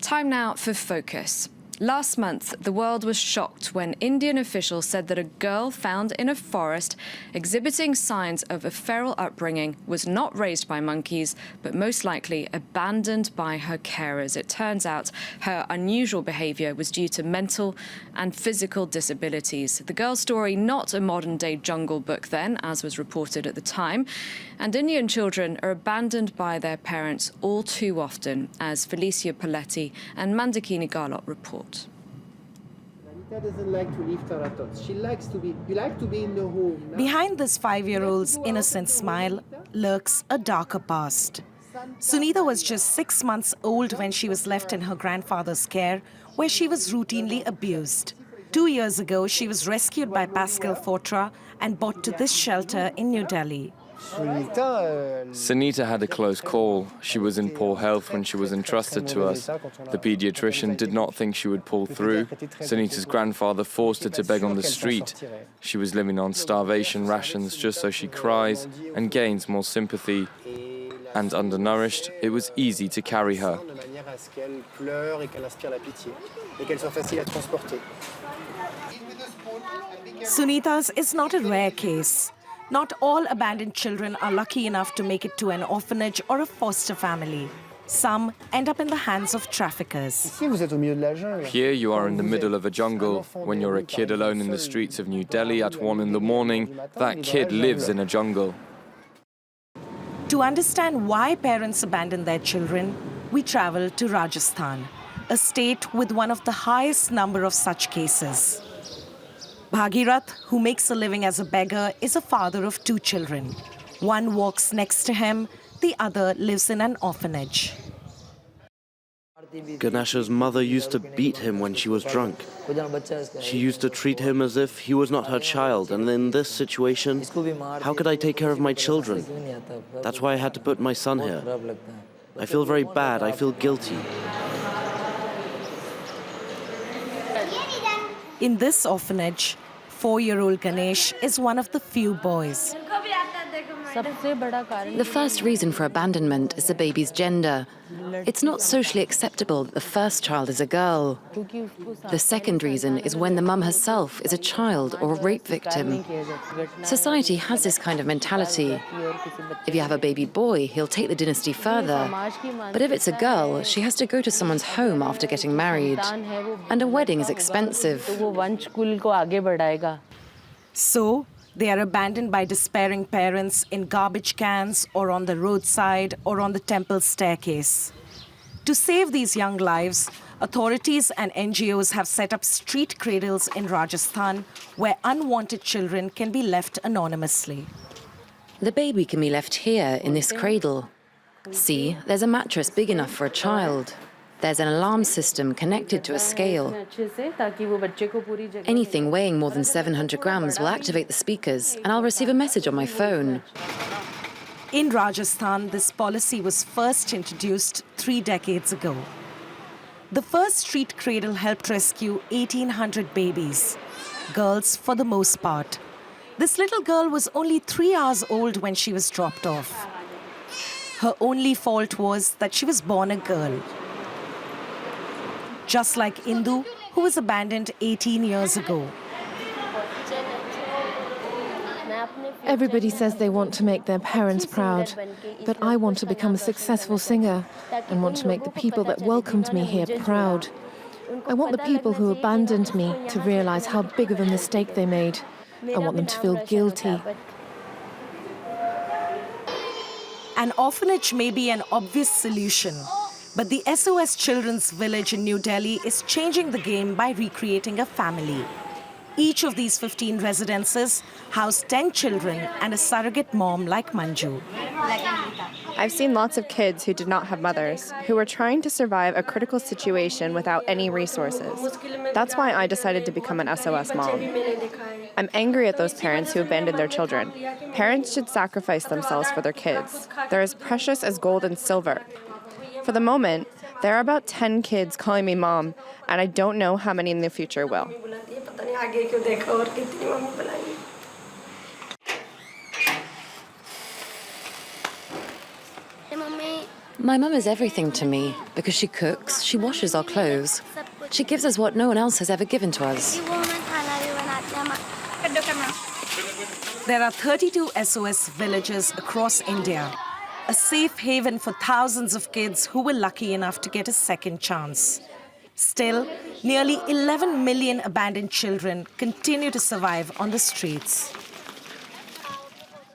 Time now for Focus. Last month, the world was shocked when Indian officials said that a girl found in a forest exhibiting signs of a feral upbringing was not raised by monkeys, but most likely abandoned by her carers. It turns out her unusual behaviour was due to mental and physical disabilities. The girl's story, not a modern-day Jungle Book then, as was reported at the time. And Indian children are abandoned by their parents all too often, as Felicia Paletti and Mandakini Garlot report. Anita doesn't like to leave terracotta. She likes to be in the home. Behind this 5-year-old's innocent smile lurks a darker past. Sunita was just 6 months old when she was left in her grandfather's care, where she was routinely abused. 2 years ago, she was rescued by Pascal Fortra and brought to this shelter in New Delhi. Sunita had a close call. She was in poor health when she was entrusted to us. The pediatrician did not think she would pull through. Sunita's grandfather forced her to beg on the street. She was living on starvation rations just so she cries and gains more sympathy. And undernourished, it was easy to carry her. Sunita's is not a rare case. Not all abandoned children are lucky enough to make it to an orphanage or a foster family. Some end up in the hands of traffickers. Here you are in the middle of a jungle. When you're a kid alone in the streets of New Delhi at 1 in the morning, that kid lives in a jungle. To understand why parents abandon their children, we travel to Rajasthan, a state with one of the highest number of such cases. Bhagirath, who makes a living as a beggar, is a father of 2 children. One walks next to him, the other lives in an orphanage. Ganesha's mother used to beat him when she was drunk. She used to treat him as if he was not her child, and in this situation, how could I take care of my children? That's why I had to put my son here. I feel very bad, I feel guilty. In this orphanage, 4-year-old Ganesh is one of the few boys. The first reason for abandonment is the baby's gender. It's not socially acceptable that the first child is a girl. The second reason is when the mum herself is a child or a rape victim. Society has this kind of mentality. If you have a baby boy, he'll take the dynasty further. But if it's a girl, she has to go to someone's home after getting married. And a wedding is expensive. So, they are abandoned by despairing parents in garbage cans or on the roadside or on the temple staircase. To save these young lives, authorities and NGOs have set up street cradles in Rajasthan where unwanted children can be left anonymously. The baby can be left here in this cradle. See, there's a mattress big enough for a child. There's an alarm system connected to a scale. Anything weighing more than 700 grams will activate the speakers, and I'll receive a message on my phone. In Rajasthan, this policy was first introduced 3 decades ago. The first street cradle helped rescue 1,800 babies, girls for the most part. This little girl was only 3 hours old when she was dropped off. Her only fault was that she was born a girl. Just like Indu, who was abandoned 18 years ago. Everybody says they want to make their parents proud, but I want to become a successful singer and want to make the people that welcomed me here proud. I want the people who abandoned me to realize how big of a mistake they made. I want them to feel guilty. An orphanage may be an obvious solution, but the SOS Children's Village in New Delhi is changing the game by recreating a family. Each of these 15 residences house 10 children and a surrogate mom like Manju. I've seen lots of kids who did not have mothers, who were trying to survive a critical situation without any resources. That's why I decided to become an SOS mom. I'm angry at those parents who abandoned their children. Parents should sacrifice themselves for their kids. They're as precious as gold and silver. For the moment, there are about 10 kids calling me mom, and I don't know how many in the future will. My mum is everything to me because she cooks, she washes our clothes. She gives us what no one else has ever given to us. There are 32 SOS villages across India, a safe haven for thousands of kids who were lucky enough to get a second chance. Still, nearly 11 million abandoned children continue to survive on the streets.